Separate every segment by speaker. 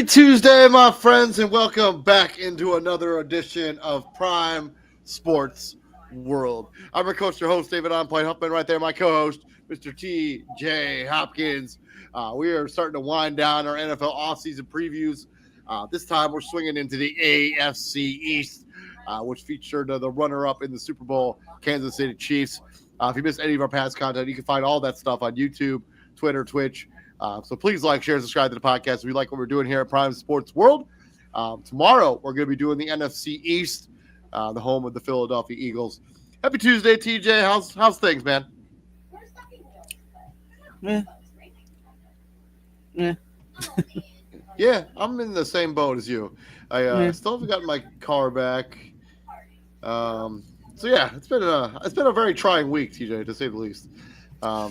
Speaker 1: Tuesday, my friends, and welcome back into another edition of Prime Sports World. I'm your coach, your host, David On-Point Huffman. Right there, my co-host, Mr. T.J. Hopkins. We are starting to wind down our NFL offseason previews. This time, we're swinging into the AFC East, which featured the runner-up in the Super Bowl, Kansas City Chiefs. If you missed any of our past content, you can find all that stuff on YouTube, Twitter, Twitch. So please like, share, subscribe to the podcast if you like what we're doing here at Prime Sports World. Tomorrow, we're going to be doing the NFC East, the home of the Philadelphia Eagles. Happy Tuesday, TJ. How's things, man? Yeah, I'm in the same boat as you. I still haven't gotten my car back. So yeah, it's been a very trying week, TJ, to say the least.
Speaker 2: I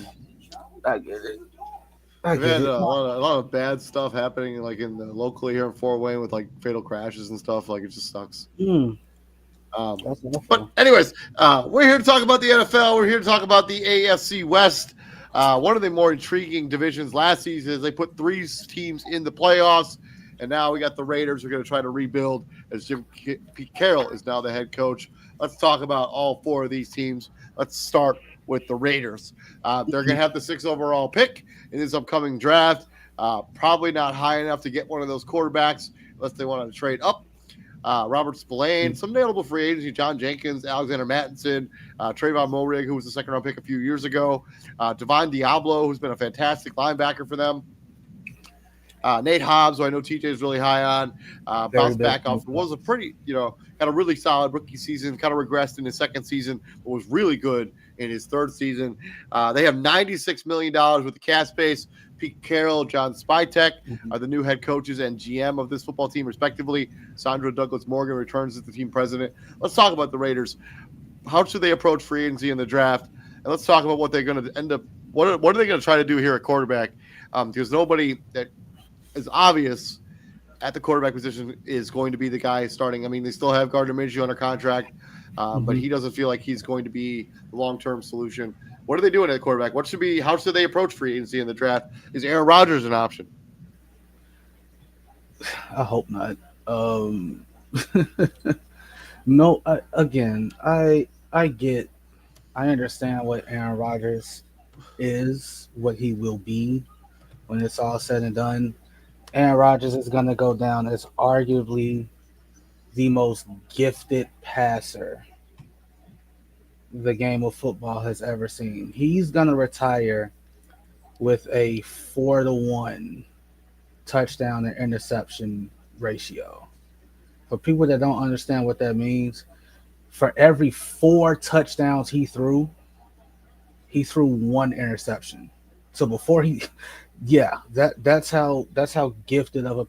Speaker 2: get it.
Speaker 1: We've had a lot of bad stuff happening, like locally here in Fort Wayne with like fatal crashes and stuff. Like it just sucks. But anyways, we're here to talk about the NFL. We're here to talk about the AFC West. One of the more intriguing divisions last season is they put 3 teams in the playoffs, and now we got the Raiders. We're going to try to rebuild as Pete Carroll is now the head coach. Let's talk about all 4 of these teams. Let's start with the Raiders. They're going to have the 6th overall pick in this upcoming draft. Probably not high enough to get one of those quarterbacks unless they want to trade up. Robert Spillane, some notable free agency, John Jenkins, Alexander Mattinson, Trayvon Moehrig, who was the 2nd-round pick a few years ago, Devon Diablo, who's been a fantastic linebacker for them, Nate Hobbs, who I know TJ is really high on, bounced back off. It was a pretty, had a really solid rookie season, kind of regressed in his 2nd season, but was really good in his 3rd season. They have $96 million with the cap space. Pete Carroll, John Spytek are the new head coaches and GM of this football team, respectively. Sandra Douglas Morgan returns as the team president. Let's talk about the Raiders. How should they approach free agency in the draft? And let's talk about what they're going to end up. What are they going to try to do here at quarterback? Because nobody that is obvious at the quarterback position is going to be the guy starting. I mean, they still have Gardner Minshew under contract, but he doesn't feel like he's going to be the long-term solution. What are they doing at quarterback? How should they approach free agency in the draft? Is Aaron Rodgers an option?
Speaker 2: I hope not. No, I understand what Aaron Rodgers is, what he will be when it's all said and done. Aaron Rodgers is going to go down as arguably the most gifted passer the game of football has ever seen. He's going to retire with a 4-to-1 touchdown and interception ratio. For people that don't understand what that means, for every 4 touchdowns he threw 1 interception. So before that's how gifted of a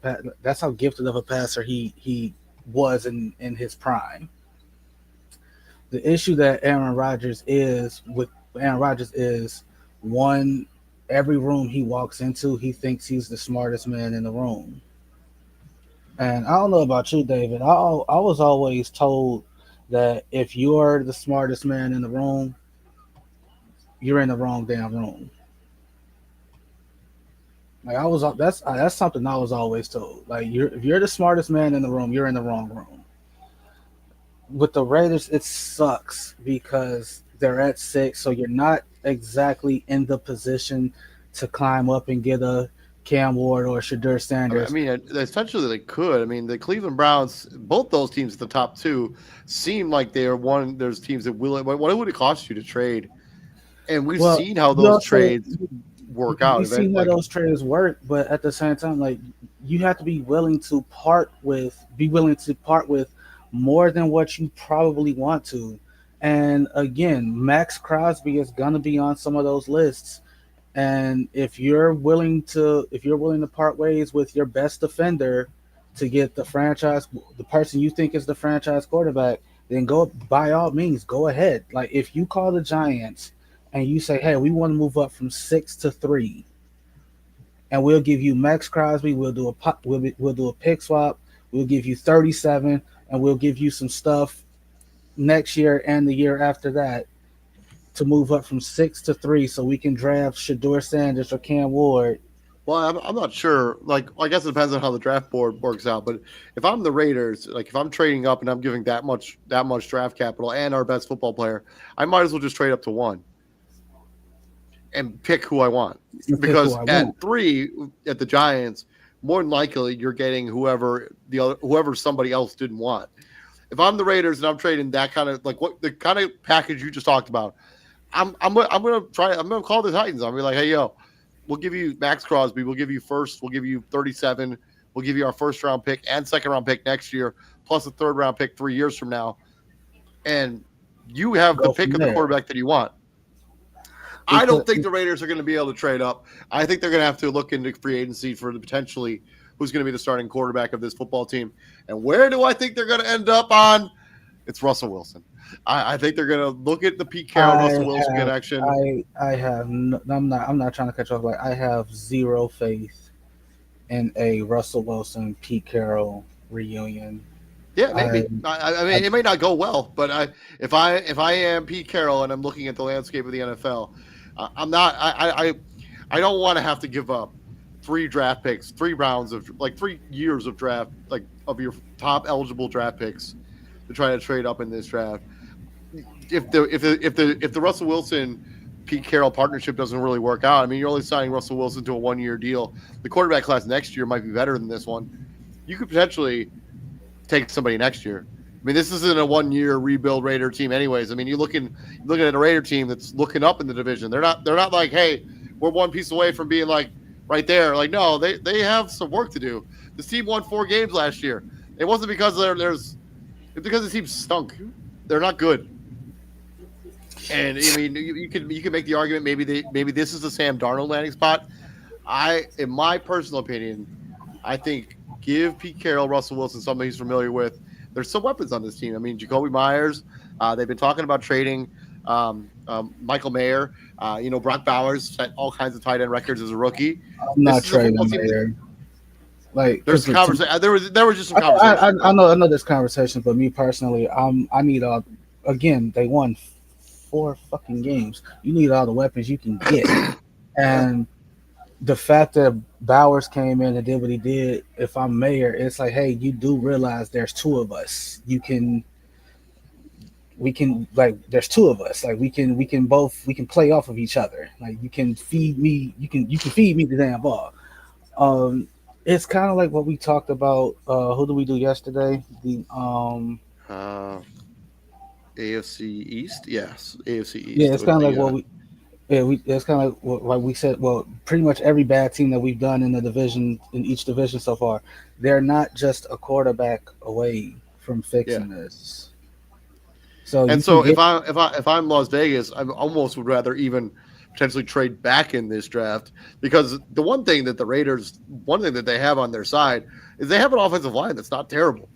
Speaker 2: passer he was in his prime. The issue that Aaron Rodgers is, one, every room he walks into, he thinks he's the smartest man in the room. And I don't know about you, David. I was always told that if you're the smartest man in the room, you're in the wrong damn room. Like that's something I was always told. Like if you're the smartest man in the room, you're in the wrong room. With the Raiders, it sucks because they're at 6, so you're not exactly in the position to climb up and get a Cam Ward or Shadur Sanders.
Speaker 1: I mean, essentially they could. I mean, the Cleveland Browns, both those teams, the top 2, seem like they are one. There's teams that will. What would it cost you to trade? And we've seen how those trades work out.
Speaker 2: We've seen how those trades work, but at the same time, like you have to be willing to part with more than what you probably want to. And again, Max Crosby is going to be on some of those lists. And if you're willing to part ways with your best defender to get the person you think is the franchise quarterback, then go by all means go ahead. Like if you call the Giants and you say, "Hey, we want to move up from 6 to 3, and we'll give you Max Crosby. We'll do a pick swap. We'll give you 37, and we'll give you some stuff next year and the year after that to move up from 6 to 3, so we can draft Shador Sanders or Cam Ward."
Speaker 1: Well, I'm not sure. Like, I guess it depends on how the draft board works out. But if I'm the Raiders, like if I'm trading up and I'm giving that much draft capital and our best football player, I might as well just trade up to 1 and pick who I want.
Speaker 2: And pick who
Speaker 1: Because
Speaker 2: I
Speaker 1: at
Speaker 2: want.
Speaker 1: 3 at the Giants, more than likely you're getting whoever somebody else didn't want. If I'm the Raiders and I'm trading that kind of like what the kind of package you just talked about, I'm gonna call the Titans. I'm gonna be like, hey yo, we'll give you Max Crosby, we'll give you first, we'll give you 37, we'll give you our first round pick and second round pick next year, plus a third round pick 3 years from now, and you have the
Speaker 2: Go
Speaker 1: pick
Speaker 2: from
Speaker 1: of the
Speaker 2: there.
Speaker 1: quarterback that you want. I
Speaker 2: Because
Speaker 1: don't think the Raiders are going to be able to trade up. I think they're going to have to look into free agency for the potentially who's going to be the starting quarterback of this football team. And where do I think they're going to end up on? It's Russell Wilson. I think they're going to look at the Pete Carroll,
Speaker 2: I
Speaker 1: Russell Wilson
Speaker 2: have
Speaker 1: connection.
Speaker 2: I have no, I'm not trying to cut you off. Like I have zero faith in a Russell Wilson Pete Carroll reunion.
Speaker 1: Yeah,
Speaker 2: I,
Speaker 1: maybe. I
Speaker 2: I
Speaker 1: mean, it may not go well, but if I am Pete Carroll and I'm looking at the landscape of the NFL, I'm not. I don't want to have to give up 3 draft picks, 3 rounds of like 3 years of draft, like of your top eligible draft picks to try to trade up in this draft. If the Russell Wilson Pete Carroll partnership doesn't really work out, I mean, you're only signing Russell Wilson to a 1 year deal. The quarterback class next year might be better than this one. You could potentially take somebody next year. I mean, this isn't a 1 year rebuild Raider team, anyways. I mean, you're looking at a Raider team that's looking up in the division. They're not like, hey, we're one piece away from being like right there. Like, no, they have some work to do. This team won 4 games last year. It wasn't because it's because the team stunk. They're not good. And I mean, you could make the argument maybe this is the Sam Darnold landing spot. In my personal opinion, I think give Pete Carroll, Russell Wilson, something he's familiar with. There's some weapons on this team. I mean, Jacoby Myers. They've been talking about trading Michael Mayer. Brock Bowers set all kinds of tight end records as a rookie.
Speaker 2: I'm
Speaker 1: This
Speaker 2: not
Speaker 1: is a football
Speaker 2: trading
Speaker 1: team.
Speaker 2: there. Like,
Speaker 1: There's
Speaker 2: because
Speaker 1: conversation. There was just some
Speaker 2: I,
Speaker 1: conversation.
Speaker 2: I know this conversation, but me personally, I need all. Again, they won 4 fucking games. You need all the weapons you can get,
Speaker 1: Yeah.
Speaker 2: and the fact that Bowers came in and did what he did, if I'm mayor, it's like, hey, you do realize there's 2 of us. We can like there's 2 of us. Like we can play off of each other. Like you can feed me the damn ball. Um, it's kind of like what we talked about. Who did we do yesterday? The
Speaker 1: Uh, AFC East. Yes, AFC
Speaker 2: Yeah,
Speaker 1: East
Speaker 2: it's
Speaker 1: with
Speaker 2: kind of like
Speaker 1: the.
Speaker 2: what we Yeah, it's kind of like we said. Well, pretty much every bad team that we've done in each division so far, they're not just a quarterback away from
Speaker 1: Yeah.
Speaker 2: fixing this. So you
Speaker 1: And
Speaker 2: can
Speaker 1: so if
Speaker 2: get
Speaker 1: I'm Las Vegas, I almost would rather even potentially trade back in this draft because one thing that they have on their side is they have an offensive line that's not terrible.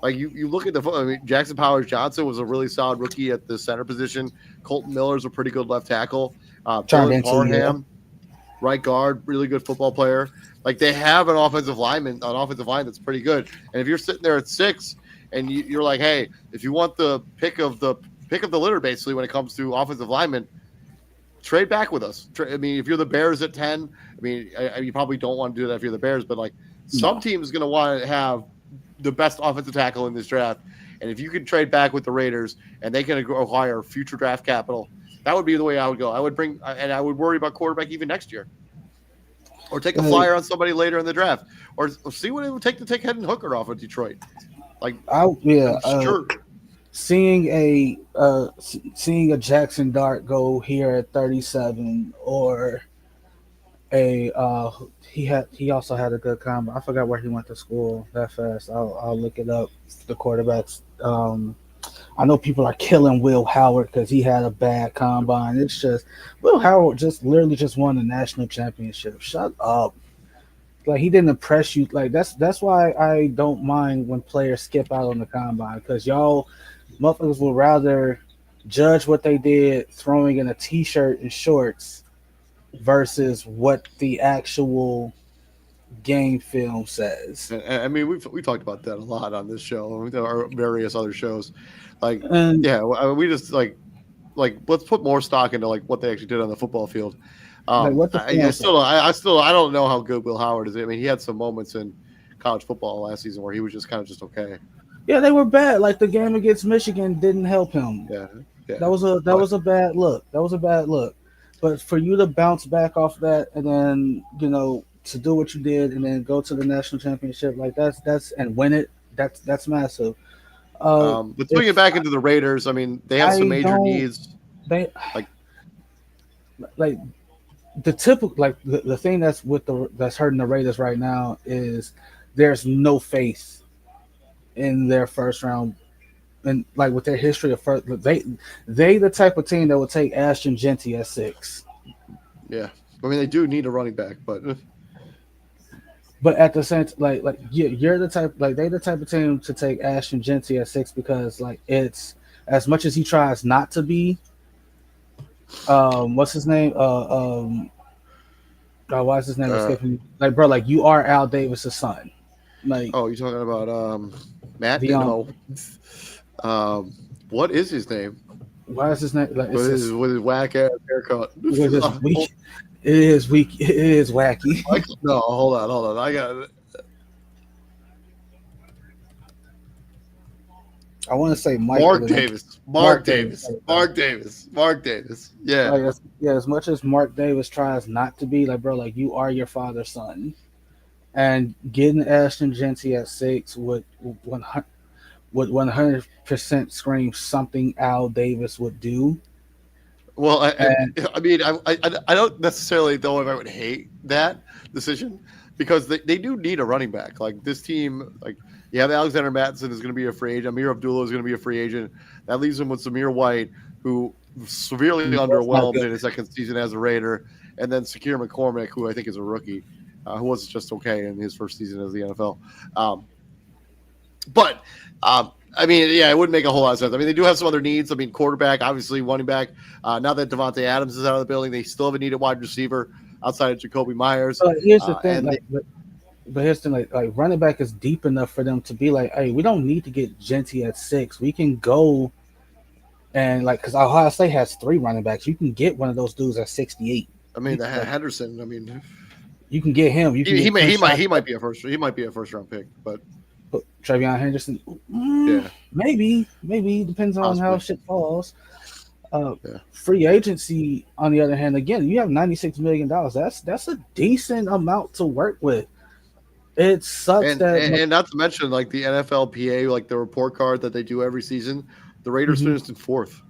Speaker 1: Like you look at I mean, Jackson Powers Johnson was a really solid rookie at the center position. Colton Miller's a pretty good left tackle.
Speaker 2: turned
Speaker 1: Dylan
Speaker 2: into, yeah.
Speaker 1: Parham, right guard, really good football player. Like they have an offensive line that's pretty good. And if you're sitting there at 6 and you're like, hey, if you want the pick of the litter, basically when it comes to offensive linemen, trade back with us. I mean, if you're the Bears at 10, I mean, you probably don't want to do that if you're the Bears, but like some
Speaker 2: No,
Speaker 1: team is going to want to have the best offensive tackle in this draft. And if you can trade back with the Raiders and they can acquire future draft capital, that would be the way I would go. I would worry about quarterback even next year, or take a
Speaker 2: like
Speaker 1: flyer on somebody later in the draft, or see what it would take to take Hendon Hooker off of Detroit. Like
Speaker 2: yeah.
Speaker 1: I'm sure,
Speaker 2: Seeing a Jackson Dart go here at 37, or a he also had a good combo. I forgot where he went to school that fast. I'll look it up. The quarterbacks. I know people are killing Will Howard because he had a bad combine. It's just Will Howard just literally just won the national championship. Shut up. Like he didn't impress you. Like that's why I don't mind when players skip out on the combine because y'all motherfuckers will rather judge what they did throwing in a t-shirt and shorts versus what the actual game film says.
Speaker 1: And I mean, we talked about that a lot on this show or various other shows. Like,
Speaker 2: And
Speaker 1: yeah, I mean, we just like let's put more stock into like what they actually did on the football field.
Speaker 2: like what the film says.
Speaker 1: I don't know how good Will Howard is. I mean, he had some moments in college football last season where he was just kind of just okay.
Speaker 2: Yeah, they were bad. Like the game against Michigan didn't help him.
Speaker 1: Yeah, yeah.
Speaker 2: That was a bad look. That was a bad look. But for you to bounce back off that and then to do what you did and then go to the national championship like that's and win it, that's massive.
Speaker 1: But swinging back into the Raiders, I mean, they have some
Speaker 2: I
Speaker 1: major
Speaker 2: don't
Speaker 1: needs.
Speaker 2: they
Speaker 1: Like,
Speaker 2: like the typical like the thing that's hurting the Raiders right now is there's no faith in their first round and like with their history of first they the type of team that would take Ashton Genty at 6.
Speaker 1: yeah, I mean, they do need a running back,
Speaker 2: But at the same like you're the type like they the type of team to take Ashton Genty at 6 because like it's as much as he tries not to be what's his name why is his name escaping me? Like bro like you are Al Davis's son like
Speaker 1: oh, you're talking about Matt?
Speaker 2: the
Speaker 1: No. What is his name?
Speaker 2: why is his name like it's
Speaker 1: With his whack ass haircut.
Speaker 2: with his weak it is weak it is wacky.
Speaker 1: No, hold on. I got.
Speaker 2: I want to say Mike
Speaker 1: Mark Davis. Mark
Speaker 2: Davis.
Speaker 1: Davis. Mark Davis. Mark Davis. Yeah.
Speaker 2: Like, as much as Mark Davis tries not to be, like, bro, like, you are your father's son. And getting Ashton Genty at 6 would 100% scream something Al Davis would do.
Speaker 1: Well, I mean, I don't necessarily know if I would hate that decision because they do need a running back. Like this team, like you have Alexander Mattison is going to be a free agent. Amir Abdullah is going to be a free agent. That leaves him with Samir White, who severely underwhelmed in his second season as a Raider, and then Sakir McCormick, who I think is a rookie, who was just okay in his first season as the NFL. But I mean, yeah, it wouldn't make a whole lot of sense. I mean, they do have some other needs. I mean, quarterback, obviously, running back. Now that Devontae Adams is out of the building, they still have a needed wide receiver outside of Jacoby Myers.
Speaker 2: But here's the thing, but here's the thing, like running back is deep enough for them to be like, hey, we don't need to get Genty at 6. We can go and like because Ohio State has 3 running backs. You can get one of those dudes at 68.
Speaker 1: I mean, Henderson. I mean,
Speaker 2: you can get him.
Speaker 1: He might be a first round pick, but
Speaker 2: Travion Henderson,
Speaker 1: yeah,
Speaker 2: maybe depends on
Speaker 1: possibly
Speaker 2: how shit falls. Free agency, on the other hand, again, you have $96 million. That's a decent amount to work with. It sucks
Speaker 1: and not to mention like the NFLPA, like the report card that they do every season, the Raiders finished in 4th.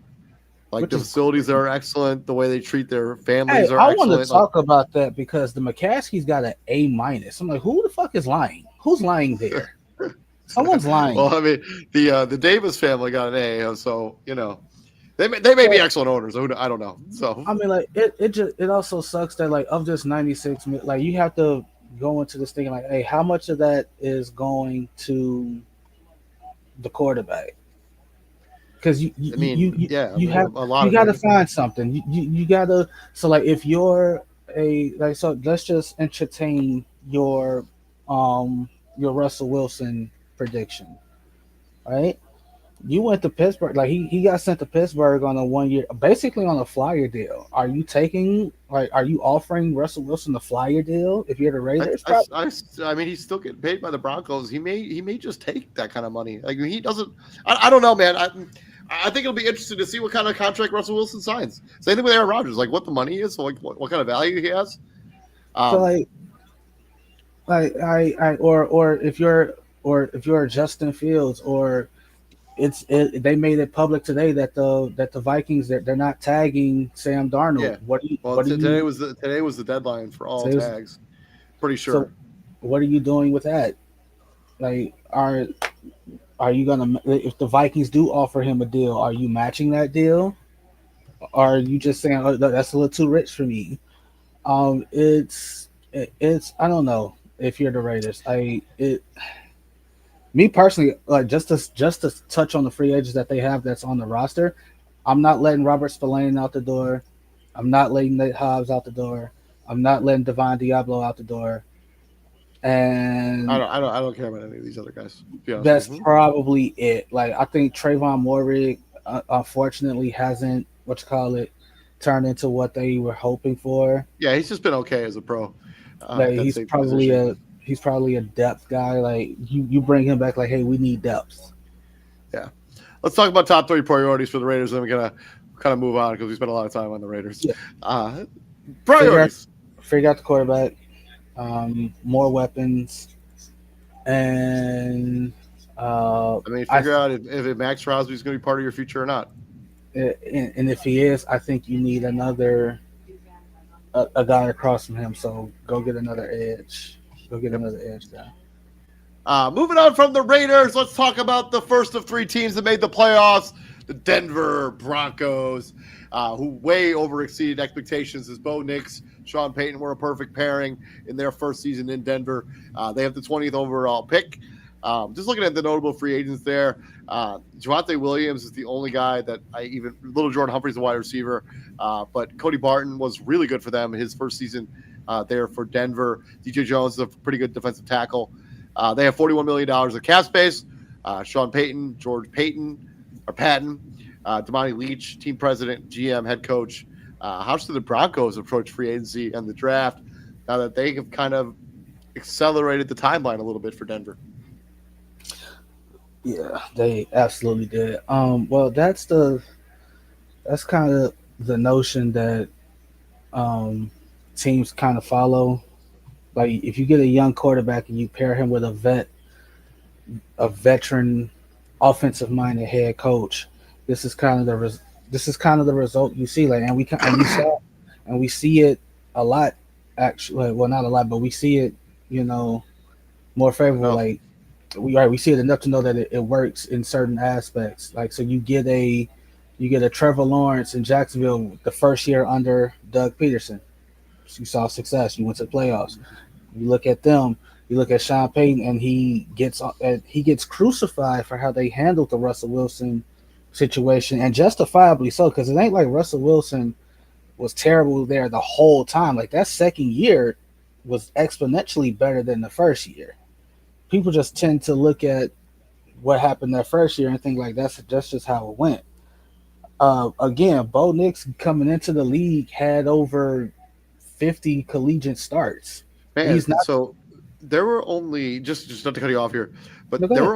Speaker 1: Like the facilities are excellent. The way they treat their families are excellent.
Speaker 2: I want to talk about that because the McCaskey's got an A-. I'm like, who the fuck is lying? Who's lying there? Someone's lying.
Speaker 1: Well, I mean, the Davis family got an A, so they may be excellent owners. I don't know. So
Speaker 2: I mean, like it also sucks that like of this 96, like you have to go into this thing like, hey, how much of that is going to the quarterback? Because you got to find something. You got to. So like, if you're so let's just entertain your Russell Wilson prediction, right? You went to Pittsburgh, like he got sent to Pittsburgh on a 1 year, basically on a flyer deal. Are you offering Russell Wilson the flyer deal if you're the Raiders?
Speaker 1: I mean, he's still getting paid by the Broncos. He may just take that kind of money. Like he doesn't. I don't know, man. I think it'll be interesting to see what kind of contract Russell Wilson signs. Same thing with Aaron Rodgers, like what the money is, so like what kind of value he has.
Speaker 2: So or if you're Justin Fields, or they made it public today that the Vikings they're not tagging Sam Darnold.
Speaker 1: Yeah. Today was the deadline for all tags. Pretty sure.
Speaker 2: So what are you doing with that? Like Are you gonna if the Vikings do offer him a deal? Are you matching that deal? Or are you just saying, "Oh, that's a little too rich for me"? It's I don't know if you're the Raiders. Me personally, like just to touch on the free agents that they have that's on the roster. I'm not letting Robert Spillane out the door. I'm not letting Nate Hobbs out the door. I'm not letting Devon Diablo out the door. And
Speaker 1: I don't care about any of these other guys. To be honest
Speaker 2: that's
Speaker 1: with you.
Speaker 2: probably it. Like I think Trayvon Morig, unfortunately, hasn't what you call it turned into what they were hoping for.
Speaker 1: Yeah, he's just been okay as a pro
Speaker 2: Like
Speaker 1: at that same position.
Speaker 2: he's probably a depth guy. Like you bring him back, like, hey, we need depth.
Speaker 1: Yeah. Let's talk about top three priorities for the Raiders. Then we're gonna kind of move on because we spent a lot of time on the Raiders.
Speaker 2: Yeah. Figure out,
Speaker 1: Priorities.
Speaker 2: figure out the quarterback, more weapons, and
Speaker 1: I mean,
Speaker 2: I
Speaker 1: figure out if Max Crosby is going to be part of your future or not.
Speaker 2: and if he is, I think you need another a guy across from him. So go get another edge. Go get
Speaker 1: Yep.
Speaker 2: another edge guy.
Speaker 1: Moving on from the Raiders, let's talk about the first of three teams that made the playoffs, the Denver Broncos, who way over exceeded expectations as Bo Nix, Sean Payton were a perfect pairing in their first season in Denver. They have the 20th overall pick. Just looking at the notable free agents there, Javonte Williams is the only guy that Little Jordan Humphrey's a wide receiver, but Cody Barton was really good for them his first season there for Denver. DJ Jones is a pretty good defensive tackle. They have $41 million of cap space. Sean Payton, George Patton, Damani Leach, team president, GM, head coach. How should the Broncos approach free agency and the draft now that they have kind of accelerated the timeline a little bit for Denver?
Speaker 2: Yeah, they absolutely did. Well, that's kind of the notion that teams kind of follow. Like if you get a young quarterback and you pair him with a veteran, offensive minded head coach, this is kind of the result you see. Like, and we see it a lot. Actually, well, not a lot, but we see it. You know, more favorable. Like we see it enough to know that it works in certain aspects. Like so, you get a Trevor Lawrence in Jacksonville the first year under Doug Peterson. You saw success. You went to the playoffs. You look at them. You look at Sean Payton, and he gets crucified for how they handled the Russell Wilson situation, and justifiably so, because it ain't like Russell Wilson was terrible there the whole time. Like that second year was exponentially better than the first year. People just tend to look at what happened that first year and think like that's just how it went. Again, Bo Nix coming into the league had over 50 collegiate starts.
Speaker 1: Man,
Speaker 2: He's not.
Speaker 1: so there were only just not to cut you off here, but
Speaker 2: No, go
Speaker 1: there
Speaker 2: ahead.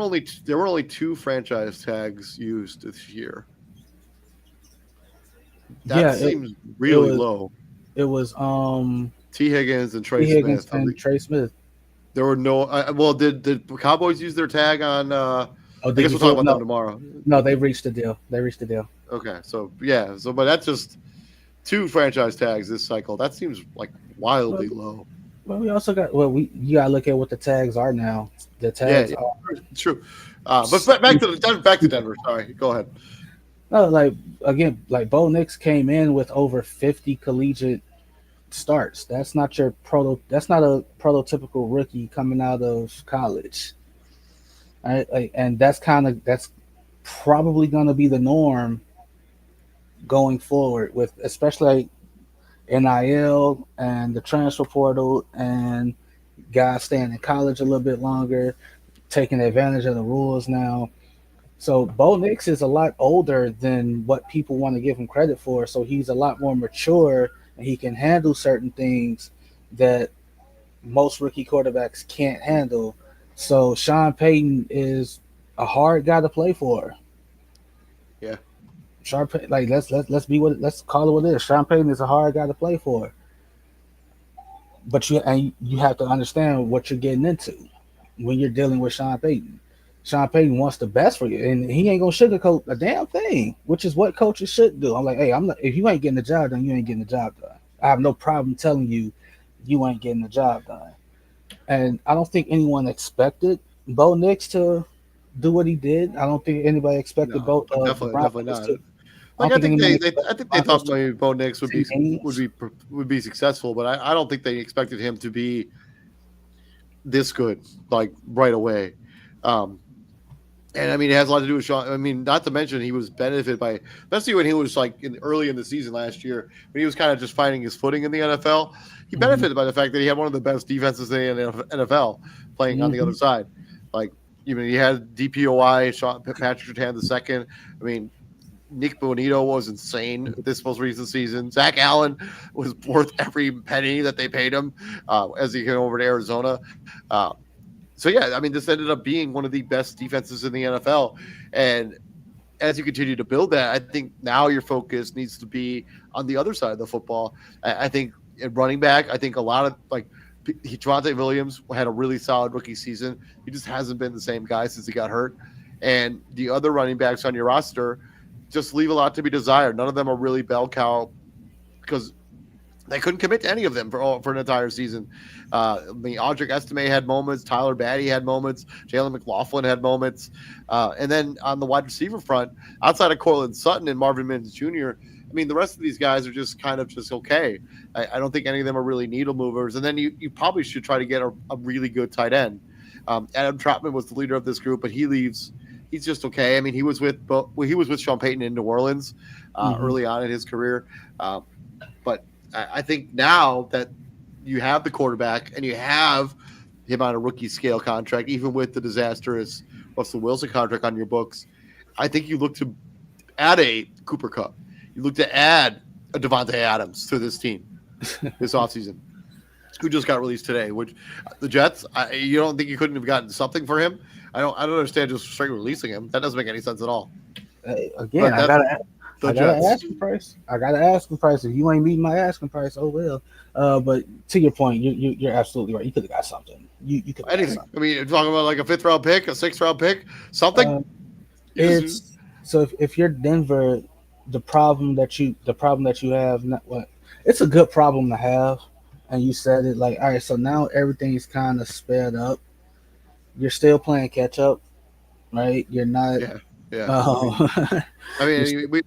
Speaker 1: were only two franchise tags used this year. That
Speaker 2: Yeah,
Speaker 1: seems
Speaker 2: it
Speaker 1: really
Speaker 2: was
Speaker 1: low.
Speaker 2: it was
Speaker 1: T. Higgins and
Speaker 2: T.
Speaker 1: Trey
Speaker 2: Higgins
Speaker 1: Smith.
Speaker 2: and Trey Smith.
Speaker 1: There were no. Well, did the Cowboys use their tag on? I
Speaker 2: Oh,
Speaker 1: guess
Speaker 2: did you
Speaker 1: we'll talk
Speaker 2: feel
Speaker 1: about them
Speaker 2: no?
Speaker 1: tomorrow.
Speaker 2: No, they reached the deal. They reached the deal.
Speaker 1: Okay, so yeah, but that's just two franchise tags this cycle. That seems like wildly low.
Speaker 2: Well, we also got you gotta look at what the tags are now. The
Speaker 1: Yeah,
Speaker 2: tags
Speaker 1: yeah,
Speaker 2: are
Speaker 1: true. But back to Denver. Sorry, go ahead.
Speaker 2: no like again like Bo Nix came in with over 50 collegiate starts. That's not your That's not a prototypical rookie coming out of college. All right, like, and that's probably gonna be the norm going forward with especially like NIL and the transfer portal and guys staying in college a little bit longer, taking advantage of the rules now. So Bo Nix is a lot older than what people want to give him credit for. So he's a lot more mature and he can handle certain things that most rookie quarterbacks can't handle. So Sean Payton is a hard guy to play for.
Speaker 1: Yeah,
Speaker 2: Sean Payton, like let's call it what it is. Sean Payton is a hard guy to play for. But you have to understand what you're getting into when you're dealing with Sean Payton. Sean Payton wants the best for you, and he ain't gonna sugarcoat a damn thing, which is what coaches should do. I'm like, hey, I'm not, if you ain't getting the job done, you ain't getting the job done. I have no problem telling you, you ain't getting the job done. And I don't think anyone expected Bo Nix to do what he did. I don't think anybody expected
Speaker 1: No,
Speaker 2: both the
Speaker 1: definitely
Speaker 2: Broncos
Speaker 1: not.
Speaker 2: to. I
Speaker 1: Like
Speaker 2: don't think anyone
Speaker 1: I
Speaker 2: expected the
Speaker 1: think they
Speaker 2: Broncos
Speaker 1: thought
Speaker 2: to
Speaker 1: maybe Bo Nix
Speaker 2: 10 games.
Speaker 1: would be successful, but I don't think they expected him to be this good like right away. Um, and I mean, it has a lot to do with Sean. I mean, not to mention he was benefited by, especially when he was like early in the season last year, when he was kind of just finding his footing in the NFL. He
Speaker 2: Hmm.
Speaker 1: benefited by the fact that he had one of the best defenses in the NFL playing on the
Speaker 2: Hmm.
Speaker 1: other side. Like, even he had DPOI, Sean, Patrick Surtain the second. I mean, Nick Bonito was insane this most recent season. Zach Allen was worth every penny that they paid him as he came over to Arizona. Uh, so yeah, I mean, this ended up being one of the best defenses in the NFL, and as you continue to build that, I think now your focus needs to be on the other side of the football. I think at running back, I think a lot of like Javonte Williams had a really solid rookie season. He just hasn't been the same guy since he got hurt, and the other running backs on your roster just leave a lot to be desired. None of them are really bell cow because they couldn't commit to any of them for an entire season. I mean, Audric Estime had moments. Tyler Batty had moments. Jalen McLaughlin had moments. And then on the wide receiver front, outside of Cortland Sutton and Marvin Mims Jr., I mean, the rest of these guys are just kind of just okay. I don't think any of them are really needle movers. And then you probably should try to get a really good tight end. Adam Troutman was the leader of this group, but he leaves. He's just okay. I mean, he was with Sean Payton in New Orleans
Speaker 2: Hmm.
Speaker 1: early on in his career. But I think now that you have the quarterback and you have him on a rookie scale contract, even with the disastrous Russell Wilson contract on your books, I think you look to add a Cooper Cup. You look to add a Devontae Adams to this team this offseason, who just got released today. Which the Jets, you don't think you couldn't have gotten something for him? I don't understand just straight releasing him. That doesn't make any sense at all.
Speaker 2: Again,
Speaker 1: But that's the
Speaker 2: I gotta
Speaker 1: Jets.
Speaker 2: ask the price. I gotta ask the price. If you ain't meeting my asking price, oh well. But to your point, you're absolutely right. You could have got something. You could have got
Speaker 1: Anything.
Speaker 2: something.
Speaker 1: I mean, you're talking about like a fifth round pick, a sixth round pick, something.
Speaker 2: Um,
Speaker 1: You just
Speaker 2: it's so if you're Denver, the problem that you have, not what it's a good problem to have, and you said it like all right. So now everything's kind of sped up. You're still playing catch up, right? You're not.
Speaker 1: yeah, yeah.
Speaker 2: Uh,
Speaker 1: I
Speaker 2: you're
Speaker 1: mean,
Speaker 2: still,
Speaker 1: we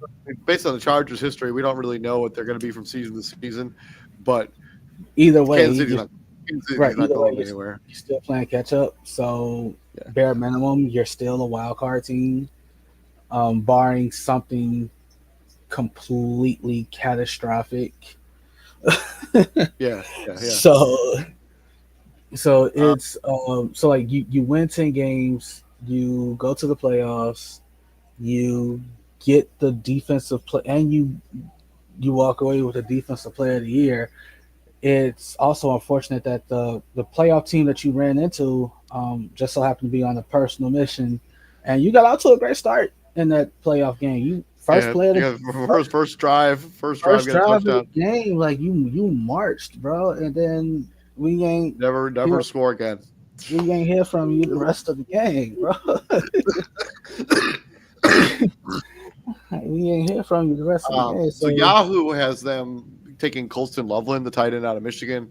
Speaker 1: based on the Chargers' history, we don't really know what they're going to be from season to season. But
Speaker 2: either way,
Speaker 1: Kansas City's not
Speaker 2: right. Either way,
Speaker 1: going anywhere.
Speaker 2: you're still playing catch up. So
Speaker 1: Yeah,
Speaker 2: bare minimum, you're still a wild card team, barring something completely catastrophic.
Speaker 1: yeah.
Speaker 2: So
Speaker 1: Uh,
Speaker 2: so like you win 10 games, you go to the playoffs, you get the defensive play, and you walk away with the defensive player of the year. It's also unfortunate that the playoff team that you ran into just so happened to be on a personal mission, and you got out to a great start in that playoff game. You first
Speaker 1: yeah,
Speaker 2: player to
Speaker 1: yeah. First drive,
Speaker 2: first
Speaker 1: get a
Speaker 2: drive of the
Speaker 1: touchdown.
Speaker 2: game, like you marched, bro, and then we ain't
Speaker 1: Never
Speaker 2: hear
Speaker 1: score again.
Speaker 2: we ain't hear from you the rest of the game, bro. We ain't hear from you the rest of the game.
Speaker 1: So
Speaker 2: So
Speaker 1: Yahoo has them taking Colston Loveland, the tight end out of Michigan,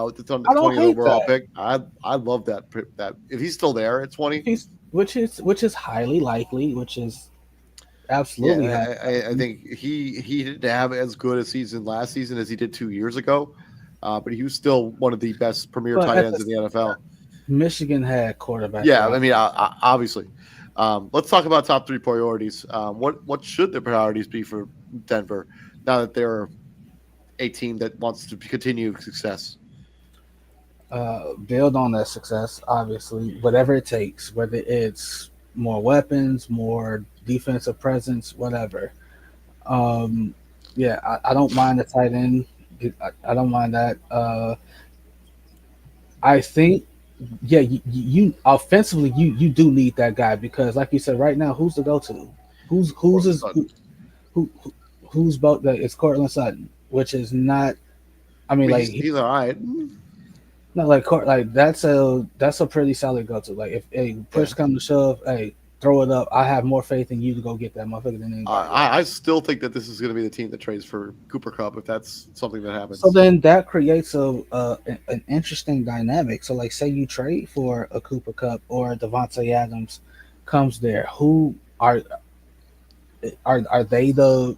Speaker 1: with the
Speaker 2: I don't
Speaker 1: 20th
Speaker 2: hate
Speaker 1: overall
Speaker 2: that.
Speaker 1: pick. I love that. That if he's still there at
Speaker 2: If
Speaker 1: 20,
Speaker 2: he's which is highly likely, which is absolutely highly
Speaker 1: yeah, I
Speaker 2: likely.
Speaker 1: think he didn't have as good a season last season as he did 2 years ago, but he was still one of the best premier
Speaker 2: But
Speaker 1: tight
Speaker 2: at the
Speaker 1: ends in the NFL.
Speaker 2: Michigan had quarterback
Speaker 1: Yeah, I
Speaker 2: problems.
Speaker 1: mean, obviously. Let's talk about top three priorities. What should the priorities be for Denver now that they're a team that wants to continue success?
Speaker 2: Build on that success, obviously, whatever it takes, whether it's more weapons, more defensive presence, whatever. Um, yeah, I don't mind the tight end. I don't mind that. I think, yeah, you offensively, you do need that guy because, like you said, right now, who's the go to? Who's
Speaker 1: Courtland
Speaker 2: his
Speaker 1: Sutton.
Speaker 2: who's both? It's Cortland Sutton, which is not. I
Speaker 1: I
Speaker 2: mean,
Speaker 1: mean,
Speaker 2: like
Speaker 1: he's all right.
Speaker 2: not like like that's a pretty solid go to. Like if hey
Speaker 1: Yeah.
Speaker 2: push come to shove, hey throw it up. I have more faith in you to go get that motherfucker than anybody else.
Speaker 1: I still think that this is going to be the team that trades for Cooper Cup if that's something that
Speaker 2: So
Speaker 1: happens.
Speaker 2: then that creates an interesting dynamic. So like say you trade for a Cooper Cup or a Devontae Adams, comes there, who are they the are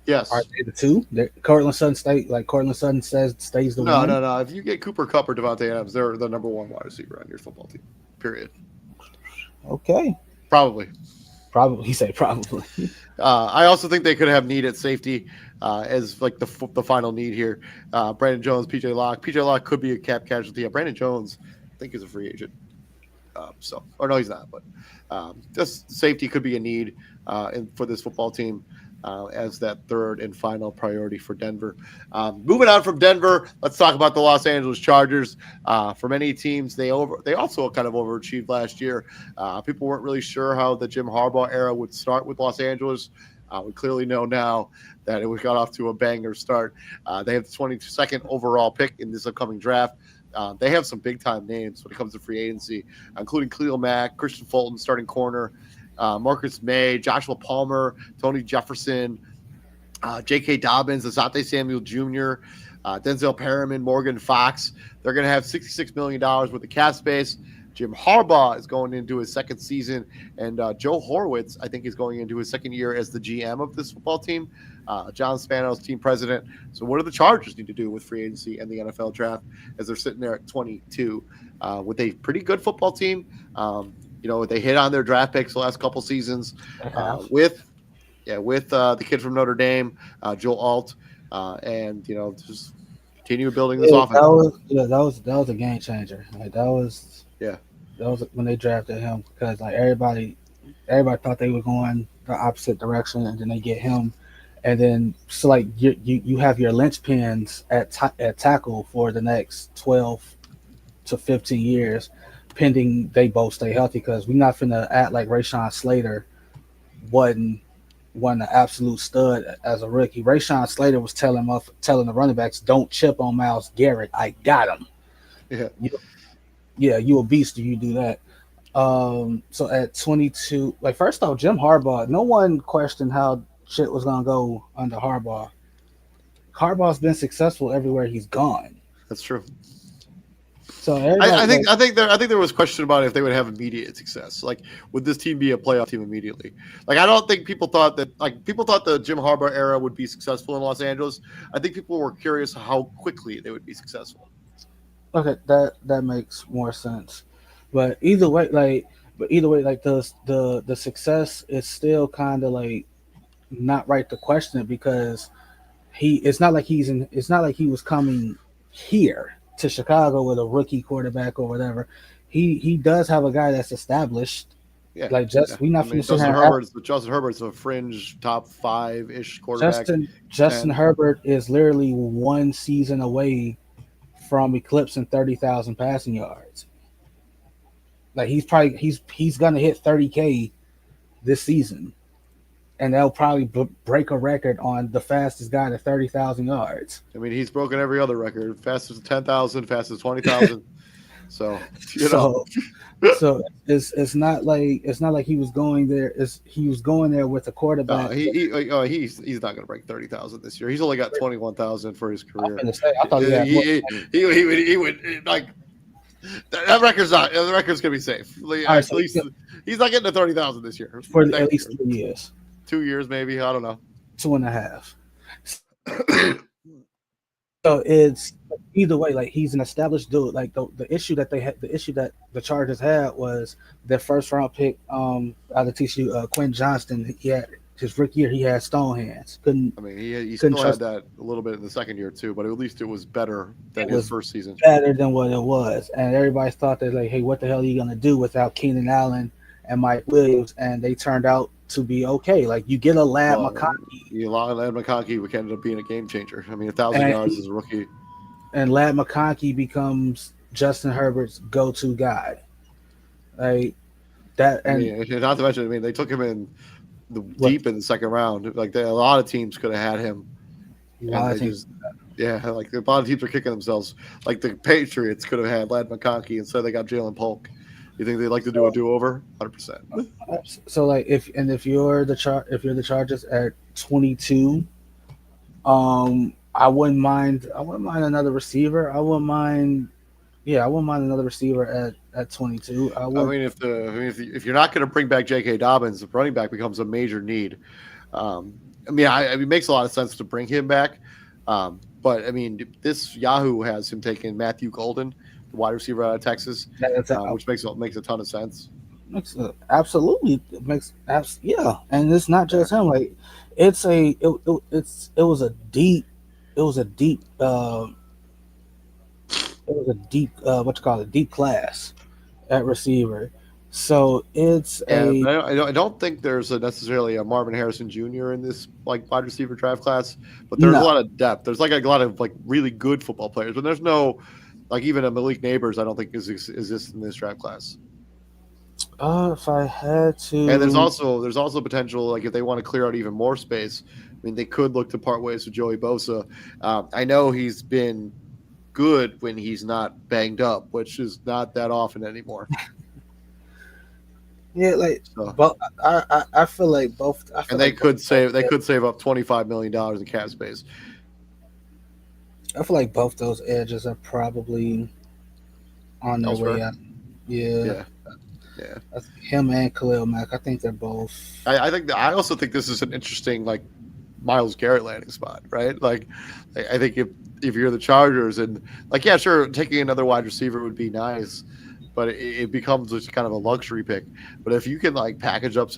Speaker 1: Yes.
Speaker 2: they the two? Cortland Sutton Cortland Sutton says stays the
Speaker 1: No,
Speaker 2: one.
Speaker 1: no, no. If you get Cooper Cup or Devontae Adams, they're the number one wide receiver on your football team. Period.
Speaker 2: Okay,
Speaker 1: Probably.
Speaker 2: probably he said probably.
Speaker 1: I also think they could have need at safety as like the final need here. Brandon Jones, PJ Locke. PJ Locke could be a cap casualty. Brandon Jones, I think, is a free agent. Or no, he's not. But just safety could be a need for this football team as that third and final priority for Denver. Moving on from Denver, let's talk about the Los Angeles Chargers. For many teams, they also kind of overachieved last year. People weren't really sure how the Jim Harbaugh era would start with Los Angeles. We clearly know now that it got off to a banger start. They have the 22nd overall pick in this upcoming draft. They have some big-time names when it comes to free agency, including Khalil Mack, Christian Fulton, starting corner, Marcus May, Joshua Palmer, Tony Jefferson, J.K. Dobbins, Asante Samuel Jr., Denzel Perriman, Morgan Fox. They're going to have $66 million worth of cap space. Jim Harbaugh is going into his second season, and Joe Horowitz, I think, is going into his second year as the GM of this football team. John Spano's team president. So what do the Chargers need to do with free agency and the NFL draft as they're sitting there at 22 with a pretty good football team? They hit on their draft picks the last couple seasons with the kid from Notre Dame, Joe Alt, and just continue building this offense.
Speaker 2: That was a game changer. Like that was when they drafted him because like everybody thought they were going the opposite direction, and then they get him. And then, so like you have your linchpins at tackle for the next 12 to 15 years, pending they both stay healthy. Because we're not finna act like Rashawn Slater wasn't an absolute stud as a rookie. Rashawn Slater was telling the running backs, "Don't chip on Myles Garrett. I got him." You a beast if you do that. So at 22, like first off, Jim Harbaugh, no one questioned how shit was gonna go under Harbaugh. Harbaugh's been successful everywhere he's gone.
Speaker 1: That's true.
Speaker 2: So
Speaker 1: I think there was question about if they would have immediate success. Like, would this team be a playoff team immediately? Like, I don't think people thought that. Like, people thought the Jim Harbaugh era would be successful in Los Angeles. I think people were curious how quickly they would be successful.
Speaker 2: Okay, that makes more sense. But either way, like the success is still kind of like not right to question it because it's not like he was coming here to Chicago with a rookie quarterback or whatever. He does have a guy that's established.
Speaker 1: Yeah,
Speaker 2: we not finishing
Speaker 1: Justin Herbert's a fringe top 5-ish quarterback.
Speaker 2: Justin Herbert is literally one season away from eclipsing 30,000 passing yards. Like he's gonna hit 30K this season. And they'll probably break a record on the fastest guy to 30,000 yards.
Speaker 1: I mean, he's broken every other record: fastest 10,000, fastest 20,000. So
Speaker 2: it's not like he was going there. He was going there with a quarterback.
Speaker 1: He's not going to break 30,000 this year. He's only got 21,000 for his career.
Speaker 2: I thought
Speaker 1: he would like. That record's not. The record's gonna be safe. At least he's not getting to 30,000 this year.
Speaker 2: For at least 2 years.
Speaker 1: 2 years, maybe. I don't know.
Speaker 2: 2.5. So it's either way. Like he's an established dude. Like the issue that the Chargers had was their first round pick out of TCU, Quentin Johnston. He had his rookie year. He had stone hands.
Speaker 1: He still had that a little bit in the second year too, but at least it was better than his first season.
Speaker 2: Better than what it was, and everybody thought that like, hey, what the hell are you gonna do without Keenan Allen and Mike Williams? And they turned out to be okay. Like you get a Ladd McConkey.
Speaker 1: Ladd McConkey ended up being a game changer. I mean, 1,000 yards as a rookie.
Speaker 2: And Ladd McConkey becomes Justin Herbert's go-to guy. Like that, and
Speaker 1: not to mention, they took him in deep in the second round. Like a lot of teams could have had him. Like a lot of teams are kicking themselves. Like the Patriots could have had Ladd McConkey instead. They got Jalen Polk. You think they'd like to do a do-over? 100%.
Speaker 2: So like if you're the Chargers at 22, I wouldn't mind another receiver. I wouldn't mind, Yeah, I wouldn't mind another receiver at 22. I
Speaker 1: I
Speaker 2: would.
Speaker 1: mean, if you're not going to bring back J.K. Dobbins, the running back becomes a major need. It makes a lot of sense to bring him back. But I mean, this Yahoo has him taking Matthew Golden, the wide receiver out of Texas,
Speaker 2: That's
Speaker 1: which makes a ton of sense.
Speaker 2: absolutely yeah, and it's not
Speaker 1: Yeah.
Speaker 2: just him. Like it was a deep it was a deep it was a deep what you call it, deep class at receiver. So it's
Speaker 1: Yeah,
Speaker 2: a
Speaker 1: but I don't think there's necessarily a Marvin Harrison Jr. in this like wide receiver draft class, but there's a
Speaker 2: no.
Speaker 1: lot of depth. There's like a lot of like really good football players, but there's no like even a Malik Neighbors. I don't think exists in this draft class.
Speaker 2: If I had
Speaker 1: And
Speaker 2: to,
Speaker 1: there's also potential like if they want to clear out even more space. I mean, they could look to part ways with Joey Bosa. I know he's been good when he's not banged up, which is not that often anymore.
Speaker 2: yeah, like,
Speaker 1: So,
Speaker 2: but I feel like both. I feel
Speaker 1: and they
Speaker 2: like both,
Speaker 1: could save up $25 million in cap space.
Speaker 2: I feel like both those edges are probably on their way
Speaker 1: Elsewhere.
Speaker 2: out. Yeah,
Speaker 1: Yeah, yeah.
Speaker 2: him and Khalil Mack. I think they're both.
Speaker 1: I also think this is an interesting like Miles Garrett landing spot, right? Like, I think if you're the Chargers and like, yeah, sure, taking another wide receiver would be nice, but it becomes just kind of a luxury pick. But if you can like package up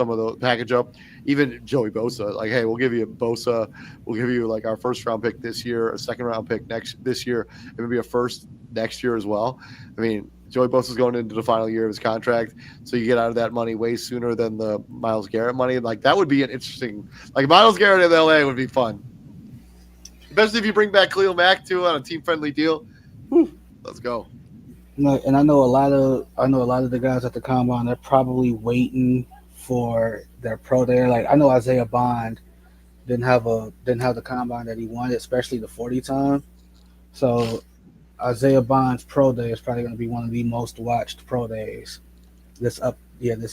Speaker 1: even Joey Bosa, like, hey, we'll give you Bosa, we'll give you like our first round pick this year, a second round pick this year, and maybe a first next year as well. I mean, Joey Bosa's going into the final year of his contract, so you get out of that money way sooner than the Miles Garrett money. Like that would be an interesting, like Miles Garrett in LA would be fun, especially if you bring back Khalil Mack too on a team friendly deal. Whew, let's go.
Speaker 2: And I know a lot of the guys at the combine. They're probably waiting for their pro day. Like I know Isaiah Bond didn't have the combine that he wanted, especially the 40 time. So Isaiah Bond's pro day is probably going to be one of the most watched pro days this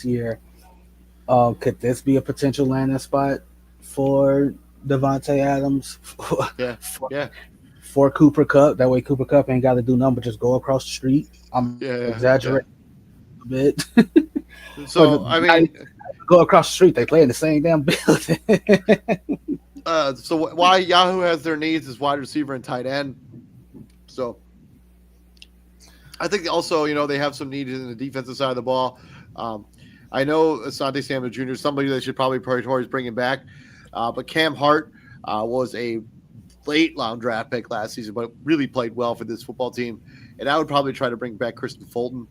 Speaker 2: year. Could this be a potential landing spot for Devontae Adams
Speaker 1: Yeah,
Speaker 2: for,
Speaker 1: yeah,
Speaker 2: for Cooper Cup? That way, Cooper Cup ain't got to do nothing but just go across the street. I'm
Speaker 1: yeah.
Speaker 2: exaggerating a bit, but
Speaker 1: So I mean,
Speaker 2: go across the street. They play in the same damn building.
Speaker 1: so why Yahoo has their needs is wide receiver and tight end. So I think also, they have some needs in the defensive side of the ball. I know Asante Samuel Jr. is somebody they should probably prioritize bringing back. But Cam Hart was a late round draft pick last season, but really played well for this football team. And I would probably try to bring back Kristen Fulton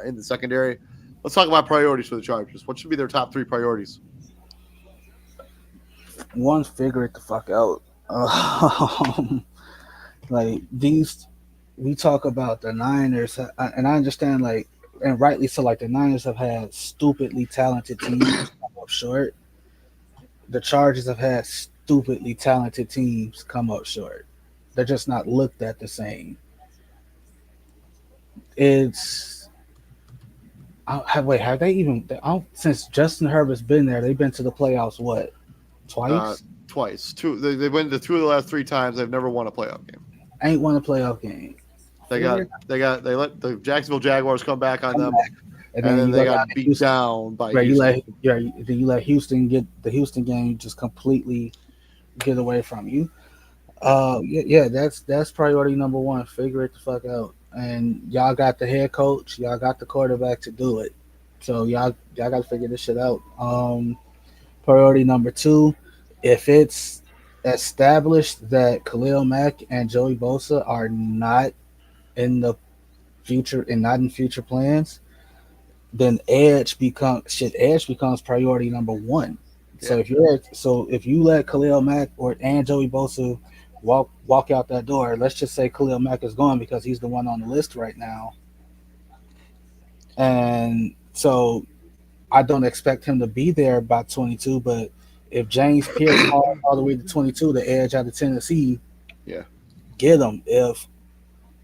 Speaker 1: in the secondary. Let's talk about priorities for the Chargers. What should be their top 3 priorities?
Speaker 2: One, figure it the fuck out. Like these, we talk about the Niners, and I understand, like, and rightly so. Like the Niners have had stupidly talented teams come up short. The Chargers have had stupidly talented teams come up short. They're just not looked at the same. It's have they even since Justin Herbert's been there? They've been to the playoffs what, twice?
Speaker 1: Twice. They went to 2 of the last 3 times. They've never won a playoff game.
Speaker 2: Ain't won a playoff game.
Speaker 1: They let the Jacksonville Jaguars come back on them,
Speaker 2: And
Speaker 1: and then
Speaker 2: you
Speaker 1: they
Speaker 2: let
Speaker 1: got beat down by
Speaker 2: right,
Speaker 1: Houston.
Speaker 2: then you let Houston get the Houston game just completely get away from you. Yeah, that's priority number one. Figure it the fuck out. And y'all got the head coach, y'all got the quarterback to do it. So y'all got to figure this shit out. Priority number two, if it's established that Khalil Mack and Joey Bosa are not in the future and not in future plans, then edge becomes priority number one.
Speaker 1: Yeah.
Speaker 2: So if you let Khalil Mack and Joey Bosa walk out that door, let's just say Khalil Mack is gone because he's the one on the list right now, and so I don't expect him to be there by 22. But if James Pierce falls all the way to 22, the edge out of Tennessee,
Speaker 1: Yeah.
Speaker 2: get him. If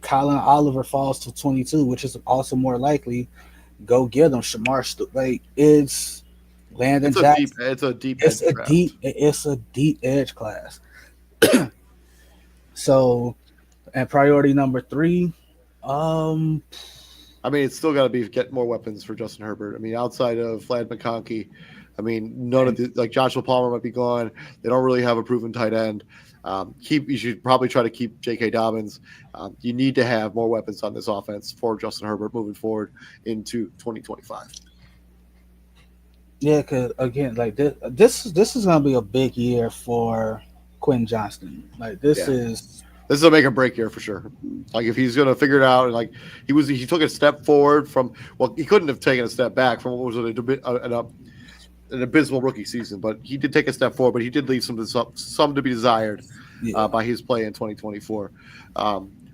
Speaker 2: Colin Oliver falls to 22, which is also more likely, go get him. Like it's Landon Jackson.
Speaker 1: It's a deep
Speaker 2: It's a deep edge class. So, and priority number three, Um,
Speaker 1: I mean, it's still got to be get more weapons for Justin Herbert. I mean, outside of Vlad McConkey, I mean, none of the like Joshua Palmer might be gone. They don't really have a proven tight end. You should probably try to keep J.K. Dobbins. You need to have more weapons on this offense for Justin Herbert moving forward into 2025.
Speaker 2: yeah, because again, like this is gonna be a big year for Quentin Johnston. Like this
Speaker 1: Yeah.
Speaker 2: is
Speaker 1: This is a make or break year for sure. Like if he's going to figure it out, and like he took a step forward from he couldn't have taken a step back from what was an abysmal rookie season, but he did take a step forward. But he did leave some to be desired
Speaker 2: yeah.
Speaker 1: by his play in 2024.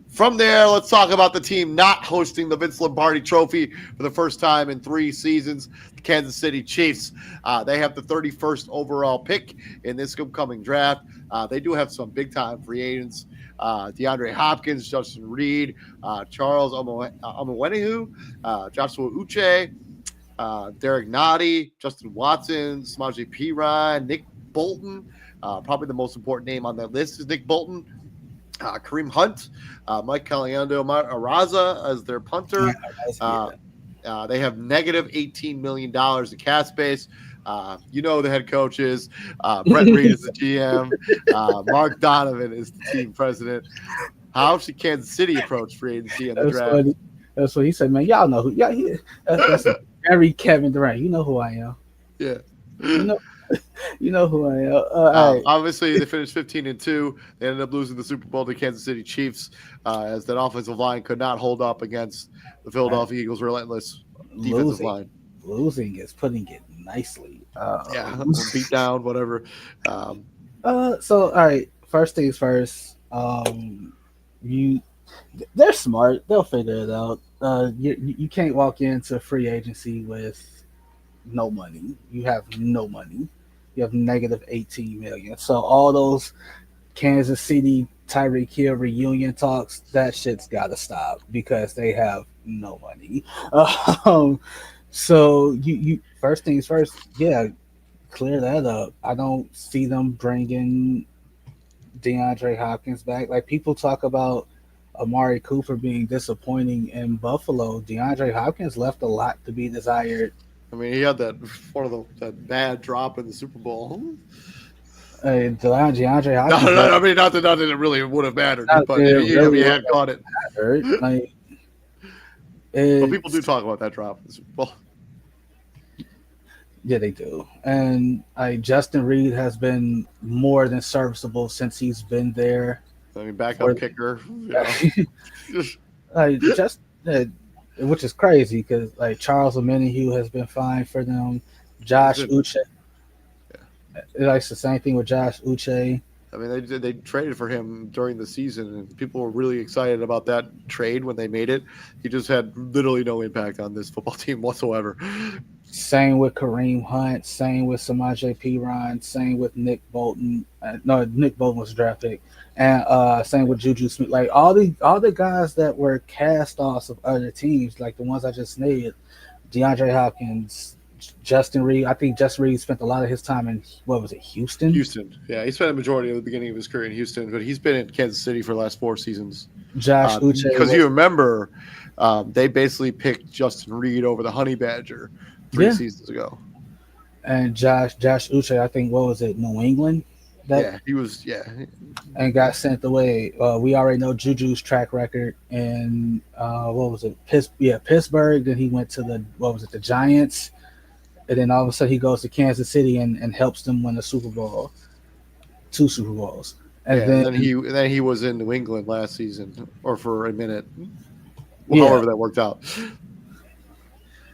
Speaker 1: From there, let's talk about the team not hosting the Vince Lombardi Trophy for the first time in 3 seasons. The Kansas City Chiefs. They have the 31st overall pick in this upcoming draft. They do have some big-time free agents. DeAndre Hopkins, Justin Reed, Charles Omowenihu, Joshua Uche, Derek Nottie, Justin Watson, Samaje Perine, Nick Bolton. Probably the most important name on that list is Nick Bolton. Kareem Hunt, Mike Caliendo Araza as their punter. They have negative $18 million in cap space. The head coaches. Brett Reed is the GM. Mark Donovan is the team president. How should Kansas City approach free agency in the draft?
Speaker 2: Funny. That's what he said, man. Y'all know who. That's very Kevin Durant. You know who I am.
Speaker 1: Yeah.
Speaker 2: You know who I am.
Speaker 1: Obviously, they finished 15-2. They ended up losing the Super Bowl to Kansas City Chiefs as that offensive line could not hold up against the Philadelphia Eagles' relentless defensive line.
Speaker 2: Losing is putting it nicely.
Speaker 1: Beat down, whatever.
Speaker 2: So, all right. First things first. They're smart. They'll figure it out. You can't walk into free agency with no money. You have no money. You have negative 18 million. So all those Kansas City Tyreek Hill reunion talks, that shit's got to stop because they have no money. So you first things first, yeah, clear that up. I don't see them bringing DeAndre Hopkins back. Like people talk about Amari Cooper being disappointing in Buffalo. DeAndre Hopkins left a lot to be desired.
Speaker 1: I mean, he had that bad drop in the Super Bowl.
Speaker 2: DeAndre Hopkins.
Speaker 1: No, I mean, not that it really would have mattered, but he had caught it.
Speaker 2: Like,
Speaker 1: but people do talk about that drop in the Super Bowl.
Speaker 2: Yeah, they do. And Justin Reed has been more than serviceable since he's been there.
Speaker 1: I mean, backup kicker.
Speaker 2: Which is crazy because Charles Omenihu has been fine for them. Josh Uche. It's the same thing with Josh Uche.
Speaker 1: I mean, they traded for him during the season, and people were really excited about that trade when they made it. He just had literally no impact on this football team whatsoever.
Speaker 2: Same with Kareem Hunt. Same with Samaje Perine. Same with Nick Bolton. Nick Bolton was a draft pick. And same with Juju Smith. Like all the guys that were cast offs of other teams, like the ones I just named, DeAndre Hopkins, Justin Reed. I think Justin Reed spent a lot of his time in Houston?
Speaker 1: Houston. Yeah, he spent a majority of the beginning of his career in Houston, but he's been in Kansas City for the last 4 seasons.
Speaker 2: Josh Uche.
Speaker 1: Because you remember, they basically picked Justin Reed over the Honey Badger 3 seasons ago.
Speaker 2: And Josh Uche, I think, New England?
Speaker 1: He was,
Speaker 2: and got sent away. We already know Juju's track record in Pittsburgh. Then he went to the Giants, and then all of a sudden he goes to Kansas City and helps them win the Super Bowl, 2 Super Bowls. And then
Speaker 1: he was in New England last season, or for a minute, however that worked out.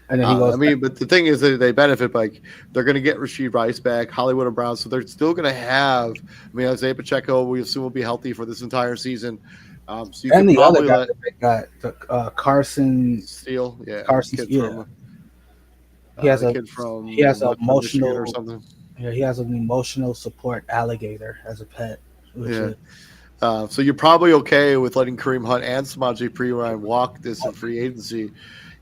Speaker 1: And then he goes but the thing is that they benefit they're going to get Rashid Rice back, Hollywood and Brown, so they're still going to have. I mean, Isaiah Pacheco, we assume will be healthy for this entire season. So you and the other guy that
Speaker 2: they got Carson
Speaker 1: Steele,
Speaker 2: Carson, he has an emotional
Speaker 1: or something.
Speaker 2: Yeah, he has an emotional support alligator as a pet.
Speaker 1: So you're probably okay with letting Kareem Hunt and Samaje Perine walk this in free agency.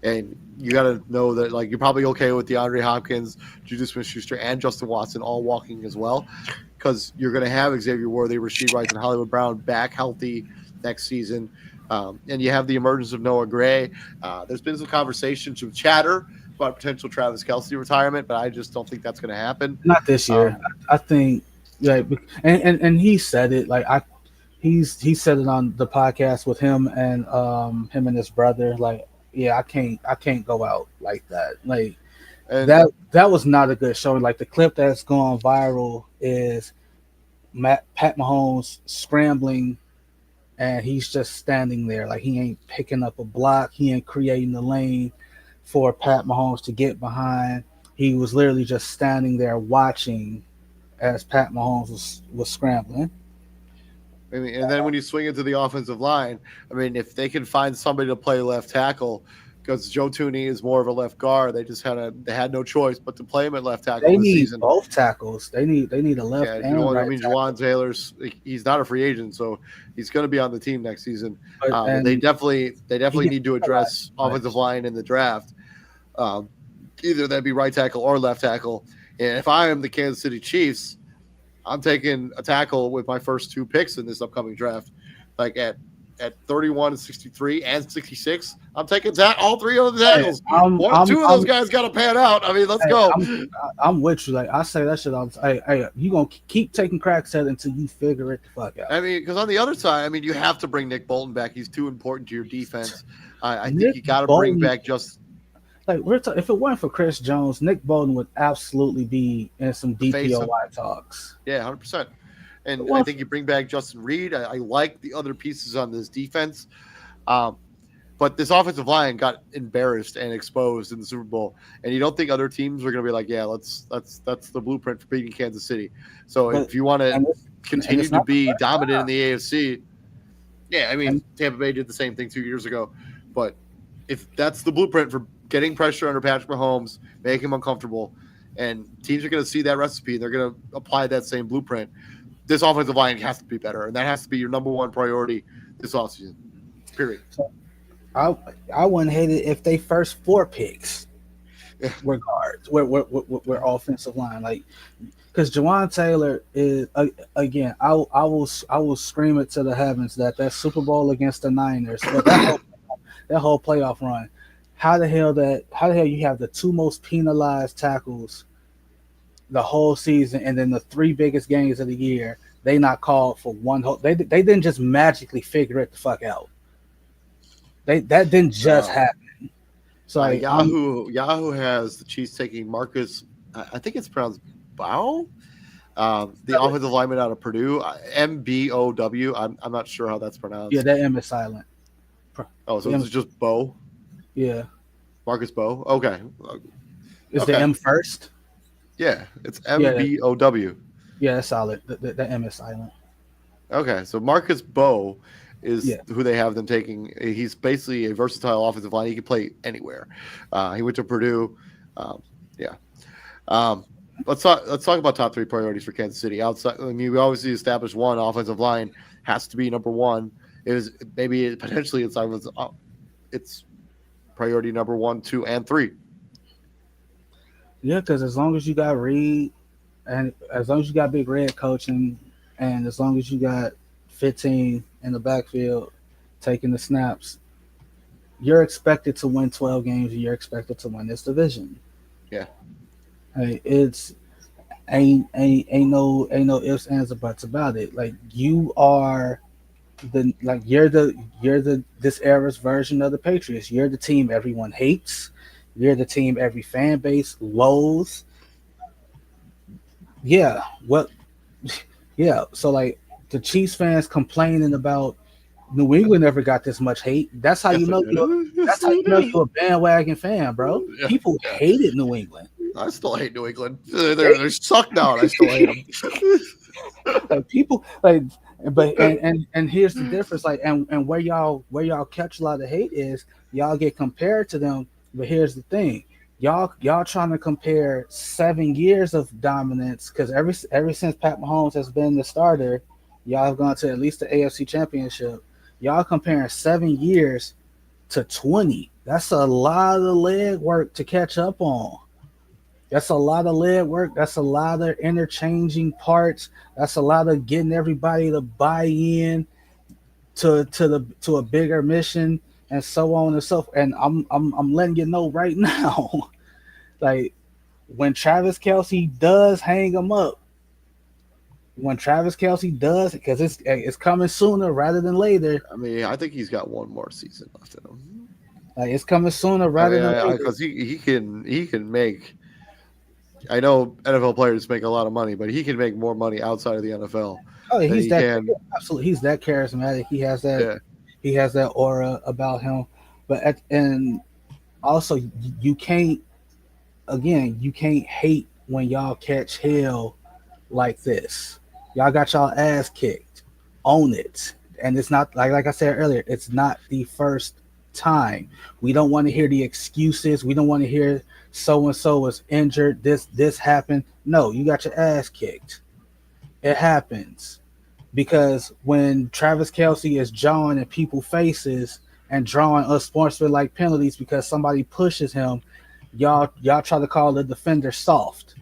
Speaker 1: And you got to know that, you're probably okay with DeAndre Hopkins, Juju Smith-Schuster, and Justin Watson all walking as well, because you're going to have Xavier Worthy, Rashid Rice, and Hollywood Brown back healthy next season. And you have the emergence of Noah Gray. There's been some conversations with chatter about potential Travis Kelce retirement, but I just don't think that's going to happen.
Speaker 2: Not this year. I think, like, and he said it. Like, he said it on the podcast with him and his brother. Like, yeah, I can't go out like that. Like,
Speaker 1: And
Speaker 2: that was not a good showing. Like, the clip that's gone viral is Pat Mahomes scrambling, and he's just standing there. Like, he ain't picking up a block. He ain't creating the lane for Pat Mahomes to get behind. He was literally just standing there watching as Pat Mahomes was scrambling.
Speaker 1: I mean, and then when you swing into the offensive line, I mean, if they can find somebody to play left tackle, because Joe Tooney is more of a left guard, they had no choice but to play him at left tackle
Speaker 2: They
Speaker 1: this
Speaker 2: need
Speaker 1: season.
Speaker 2: both tackles. They need a left
Speaker 1: Yeah,
Speaker 2: and right
Speaker 1: I mean,
Speaker 2: tackle.
Speaker 1: Juwan Taylor's he's not a free agent, so he's going to be on the team next season.
Speaker 2: But
Speaker 1: They definitely
Speaker 2: he
Speaker 1: need to address offensive line in the draft. Either that'd be right tackle or left tackle. And if I am the Kansas City Chiefs, I'm taking a tackle with my first two picks in this upcoming draft. Like at 31, 63, and 66, I'm taking all three of the tackles. Two of those guys got to pan out. I mean, let's go.
Speaker 2: I'm with you. Like, I say that shit all the time. Hey, you gonna keep taking cracks at it until you figure it the fuck out.
Speaker 1: I mean, because on the other side, I mean, you have to bring Nick Bolton back. He's too important to your defense. I think you got to bring back just.
Speaker 2: Like, if it weren't for Chris Jones, Nick Bolton would absolutely be in some DPOY talks.
Speaker 1: Yeah, 100%. And I think you bring back Justin Reed. I like the other pieces on this defense. But this offensive line got embarrassed and exposed in the Super Bowl. And you don't think other teams are going to be like, yeah, that's the blueprint for beating Kansas City. So if you want to continue to be dominant in the AFC, yeah, I mean, Tampa Bay did the same thing 2 years ago. But if that's the blueprint for getting pressure under Patrick Mahomes, making him uncomfortable, and teams are going to see that recipe, they're going to apply that same blueprint. This offensive line has to be better, and that has to be your number one priority this offseason. Period.
Speaker 2: So I wouldn't hate it if they first 4 picks were guards, were offensive line, like, because Juwan Taylor is again. I will scream it to the heavens that Super Bowl against the Niners, but that whole playoff run. How the hell you have the 2 most penalized tackles the whole season, and then the 3 biggest games of the year, they not called for one whole. They didn't just magically figure it the fuck out. That didn't just happen. So
Speaker 1: Yahoo has the Chiefs taking Marcus. I think it's pronounced Bow. The offensive lineman out of Purdue, MBOW. I'm not sure how that's pronounced.
Speaker 2: Yeah, that M is silent.
Speaker 1: Oh, so it's just Bow.
Speaker 2: Yeah,
Speaker 1: Marcus Bow. Okay.
Speaker 2: Is the M first?
Speaker 1: Yeah, it's MBOW.
Speaker 2: Yeah, that's solid. The M is silent.
Speaker 1: Okay, so Marcus Bow is who they have them taking. He's basically a versatile offensive line. He can play anywhere. He went to Purdue. Let's talk about top 3 priorities for Kansas City. Outside, I mean, we obviously established one offensive line has to be number one. Potentially it's priority number 1, 2, and 3.
Speaker 2: Yeah, because as long as you got Reed, and as long as you got Big Red coaching, and as long as you got 15 in the backfield taking the snaps, you're expected to win 12 games, and you're expected to win this division.
Speaker 1: Yeah.
Speaker 2: Hey, it's ain't no ifs, ands, or buts about it. Like, you're this era's version of the Patriots. You're the team everyone hates. You're the team every fan base loathes. Yeah. Yeah. So, like, the Chiefs fans complaining about New England never got this much hate. That's how you know you're a bandwagon fan, bro. Yeah. People hated New England.
Speaker 1: I still hate New England. They're sucked now. I still hate them.
Speaker 2: Like, people like. But and here's the difference, like, and where y'all catch a lot of hate is y'all get compared to them. But here's the thing, y'all trying to compare 7 years of dominance, because ever since Pat Mahomes has been the starter, y'all have gone to at least the AFC Championship. Y'all comparing 7 years to 20. That's a lot of leg work to catch up on. That's a lot of leg work. That's a lot of interchanging parts. That's a lot of getting everybody to buy in. to a bigger mission and so on and so forth. And I'm letting you know right now, like when Travis Kelsey does hang him up, when Travis Kelsey does, because it's coming sooner rather than later.
Speaker 1: I mean, I think he's got one more season left in him.
Speaker 2: Like it's coming sooner
Speaker 1: I
Speaker 2: rather
Speaker 1: mean,
Speaker 2: than later.
Speaker 1: because he can make. I know NFL players make a lot of money, but he can make more money outside of the NFL
Speaker 2: Oh,
Speaker 1: than
Speaker 2: he's
Speaker 1: he
Speaker 2: that
Speaker 1: can.
Speaker 2: absolutely. He's that charismatic.
Speaker 1: Yeah,
Speaker 2: He has that aura about him. And also you can't you can't hate when y'all catch hell like this. Y'all got y'all ass kicked. Own it. And it's not like I said earlier, it's not the first time. We don't want to hear the excuses. We don't want to hear so and so was injured. This happened. No, you got your ass kicked. It happens. Because when Travis Kelsey is jawing in people's faces and drawing unsportsmanlike penalties because somebody pushes him, y'all try to call the defender soft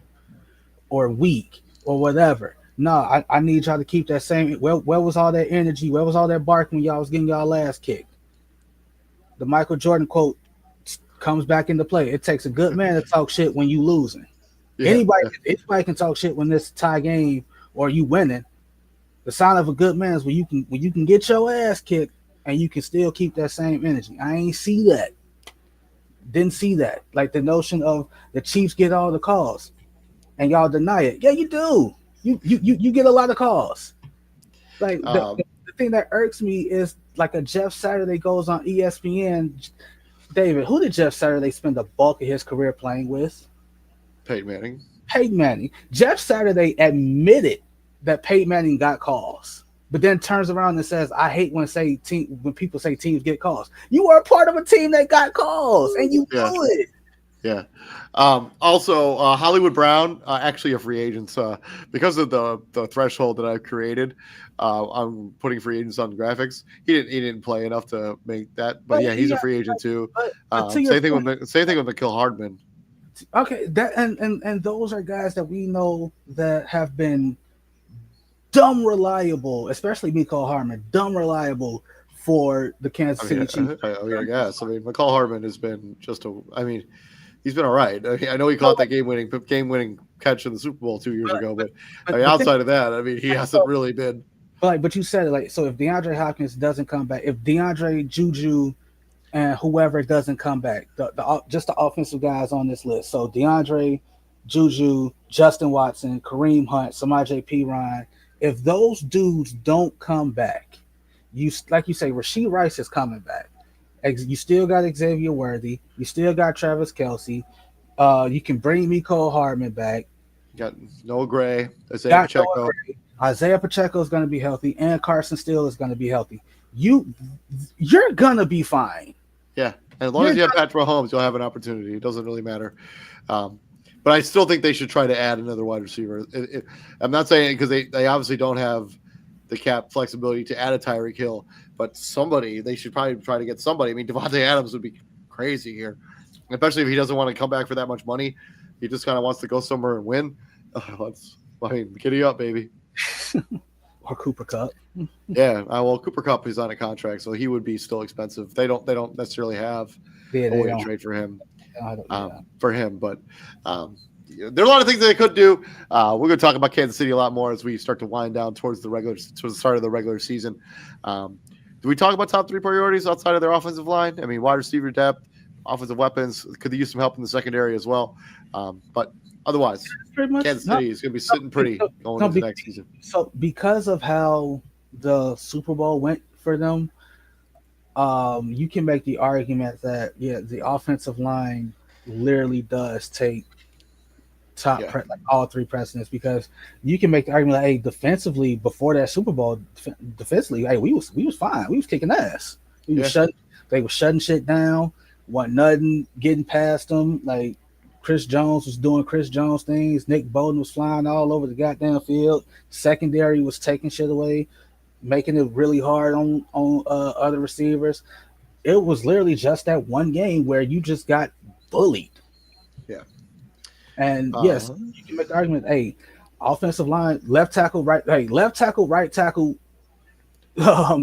Speaker 2: or weak or whatever. No, I need y'all to keep that same. Where was all that energy? Where was all that barking when y'all was getting y'all ass kicked? The Michael Jordan quote comes back into play. It takes a good man to talk shit when you losing.
Speaker 1: yeah,
Speaker 2: Anybody can talk shit when this tie game or you winning. The sign of a good man is when you can get your ass kicked and you can still keep that same energy. I ain't see that. Didn't see that. Like the notion of the Chiefs get all the calls and y'all deny it. Yeah, you do. You get a lot of calls. Like the thing that irks me is like a Jeff Saturday goes on ESPN. David, who did Jeff Saturday spend the bulk of his career playing with?
Speaker 1: Peyton Manning.
Speaker 2: Peyton Manning. Jeff Saturday admitted that Peyton Manning got calls, but then turns around and says, "I hate when people say teams get calls." You were a part of a team that got calls, and you
Speaker 1: Yeah.
Speaker 2: knew it.
Speaker 1: Yeah. Also, Hollywood Brown, actually a free agent, because of the threshold that I've created. I'm putting free agents on graphics. He didn't play enough to make that, but yeah, he's a free agent too.
Speaker 2: But to your
Speaker 1: Same thing
Speaker 2: point,
Speaker 1: with Nikhil Hardman.
Speaker 2: okay, that and those are guys that we know that have been dumb reliable, especially Miko Harmon, dumb reliable for the Kansas City Chiefs.
Speaker 1: I guess. I mean, McCall Hardman has been he's been all right. I mean, I know he caught that game winning catch in the Super Bowl 2 years ago, but I mean, outside of that, I mean, he hasn't really been.
Speaker 2: But you said it like so. If DeAndre Hopkins doesn't come back, if DeAndre Juju and whoever doesn't come back, just the offensive guys on this list. So DeAndre, Juju, Justin Watson, Kareem Hunt, Samaje Perine. If those dudes don't come back, like you say, Rashee Rice is coming back. You still got Xavier Worthy. You still got Travis Kelsey. You can bring Mecole Hardman back.
Speaker 1: You got Noah Gray, Isaiah Pacheco.
Speaker 2: Isaiah Pacheco is going to be healthy, and Carson Steele is going to be healthy. You're going to be fine.
Speaker 1: Yeah, and as long as you have Patrick Mahomes, you'll have an opportunity. It doesn't really matter. But I still think they should try to add another wide receiver. I'm not saying because they obviously don't have the cap flexibility to add a Tyreek Hill, but they should probably try to get somebody. I mean, Devontae Adams would be crazy here, especially if he doesn't want to come back for that much money. He just kind of wants to go somewhere and win. Giddy up, baby.
Speaker 2: Or Cooper Kupp.
Speaker 1: Yeah, well, Cooper Kupp is on a contract, so he would be still expensive. They don't necessarily have a way to trade for him. But there are a lot of things they could do. We're going to talk about Kansas City a lot more as we start to wind down towards the start of the regular season. Do we talk about top three priorities outside of their offensive line? I mean, wide receiver depth, offensive weapons. Could they use some help in the secondary as well? But otherwise, Kansas City is going to be sitting pretty going into next season.
Speaker 2: So because of how the Super Bowl went for them, you can make the argument that the offensive line literally does take all three precedents, because you can make the argument that, hey, defensively before that Super Bowl, hey, we was fine. We was kicking ass. They were shutting shit down. Wasn't nothing getting past them. Like Chris Jones was doing Chris Jones things. Nick Bolton was flying all over the goddamn field. Secondary was taking shit away, making it really hard on other receivers. It was literally just that one game where you just got bullied.
Speaker 1: Yeah.
Speaker 2: And yes, you can make the argument, hey, offensive line, left tackle, right tackle,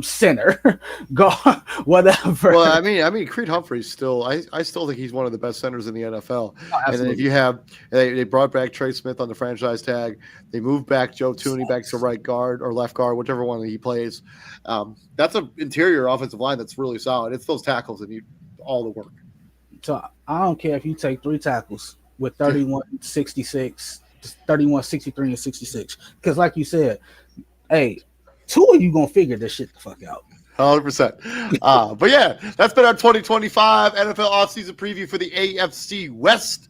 Speaker 2: center, guard, whatever.
Speaker 1: Well, I mean, Creed Humphrey's still. I still think he's one of the best centers in the NFL. And then if you have, they brought back Trey Smith on the franchise tag. They moved back Joe Tooney back to right guard or left guard, whichever one he plays. That's an interior offensive line that's really solid. It's those tackles that need all the work.
Speaker 2: So I don't care if you take 3 tackles with 31-66, 31-63 and 66, because like you said, hey, 2 of you gonna figure this shit the fuck out.
Speaker 1: 100%. But yeah, that's been our 2025 NFL offseason preview for the AFC West.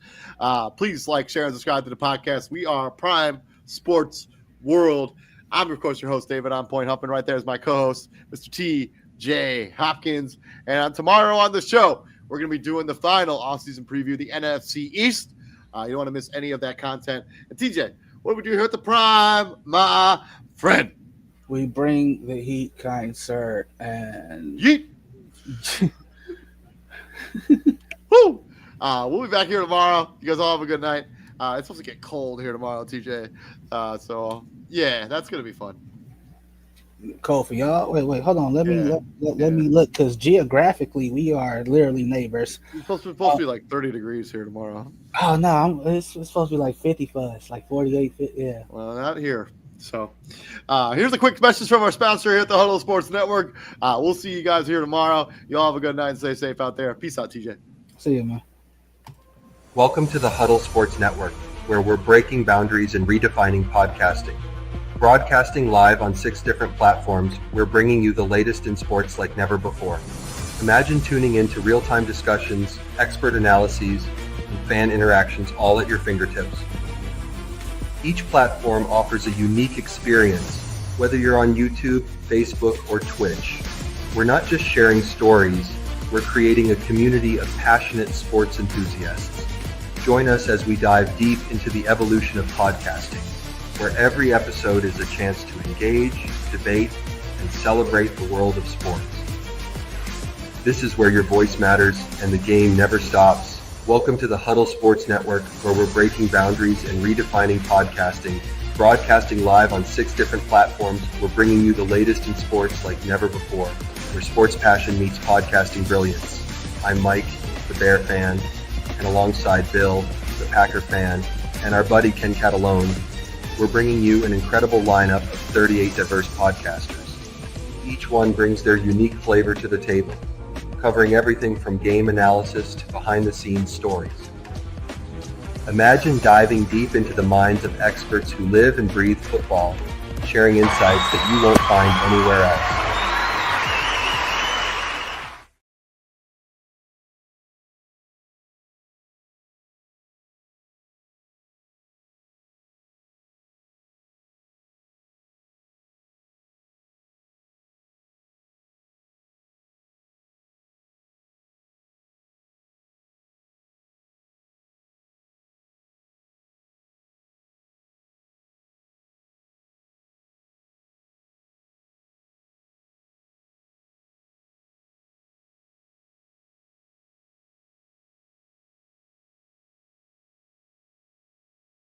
Speaker 1: Please like, share, and subscribe to the podcast. We are Prime Sports World. I'm, of course, your host, David On Point Humpin. Right there is my co-host, Mr. T.J. Hopkins. And tomorrow on the show, we're going to be doing the final offseason preview, the NFC East. You don't want to miss any of that content. And TJ, what do we do here at the Prime, my friend?
Speaker 2: We bring the heat, kind sir, and
Speaker 1: yeet. Woo! We'll be back here tomorrow. You guys all have a good night. It's supposed to get cold here tomorrow, TJ. So yeah, that's gonna be fun.
Speaker 2: Cold for y'all. Wait, hold on. Let me look, because geographically we are literally neighbors.
Speaker 1: It's supposed to be like 30 degrees here tomorrow.
Speaker 2: Oh no, it's supposed to be like 50 for us, like 48. Yeah.
Speaker 1: Well, not here. So here's a quick message from our sponsor here at the Huddle Sports Network. We'll see you guys here tomorrow. You all have a good night and stay safe out there. Peace out, TJ.
Speaker 2: See you, man.
Speaker 3: Welcome to the Huddle Sports Network, where we're breaking boundaries and redefining podcasting. Broadcasting live on 6 different platforms, we're bringing you the latest in sports like never before. Imagine tuning into real-time discussions, expert analyses, and fan interactions all at your fingertips. Each platform offers a unique experience, whether you're on YouTube, Facebook, or Twitch. We're not just sharing stories, we're creating a community of passionate sports enthusiasts. Join us as we dive deep into the evolution of podcasting, where every episode is a chance to engage, debate, and celebrate the world of sports. This is where your voice matters and the game never stops. Welcome to the Huddle Sports Network, where we're breaking boundaries and redefining podcasting. Broadcasting live on 6 different platforms, we're bringing you the latest in sports like never before, where sports passion meets podcasting brilliance. I'm Mike, the Bear fan, and alongside Bill, the Packer fan, and our buddy Ken Catalone, we're bringing you an incredible lineup of 38 diverse podcasters. Each one brings their unique flavor to the table, covering everything from game analysis to behind-the-scenes stories. Imagine diving deep into the minds of experts who live and breathe football, sharing insights that you won't find anywhere else.